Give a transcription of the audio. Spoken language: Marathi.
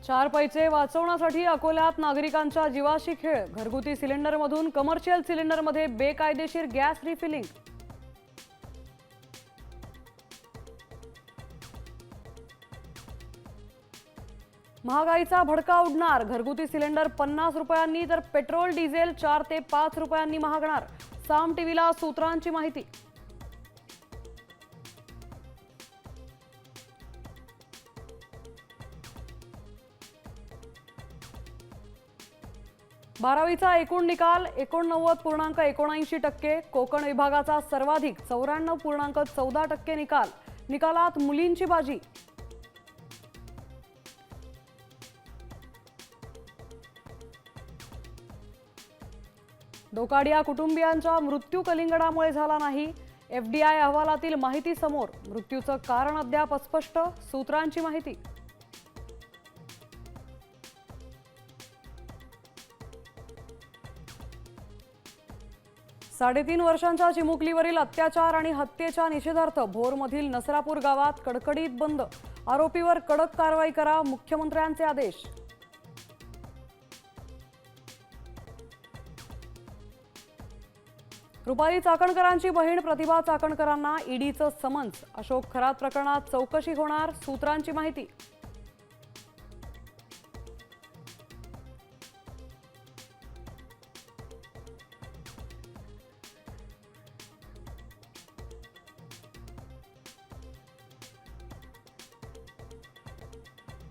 चार पैसे वाचवण्यासाठी अकोल्यात नागरिकांच्या जीवाशी खेळ। घरगुती सिलेंडरमधून कमर्शियल सिलेंडरमध्ये बेकायदेशीर गॅस रिफिलिंग। महागाईचा भडका उडणार। घरगुती सिलेंडर 50 रुपयांनी तर पेट्रोल डिझेल 4 ते 5 रुपयांनी महागणार। साम टीव्हीला सूत्रांची माहिती। बारावीचा एकूण निकाल 89.79%। कोकण विभागाचा सर्वाधिक 94.14% निकाल। निकालात मुलींची बाजी। दोकाडिया कुटुंबियांचा मृत्यू कलिंगडामुळे झाला नाही। एफडीआय अहवालातील माहिती समोर। मृत्यूचं कारण अद्याप अस्पष्ट। सूत्रांची माहिती। 3.5 वर्षांच्या चिमुकलीवरील अत्याचार आणि हत्येच्या निषेधार्थ भोरमधील नसरापूर गावात कडकडीत बंद। आरोपीवर कडक कारवाई करा, मुख्यमंत्र्यांचे आदेश। रुपाली चाकणकरांची बहीण प्रतिभा चाकणकरांना ईडीचं समन्स। अशोक खरात प्रकरणात चौकशी होणार। सूत्रांची माहिती।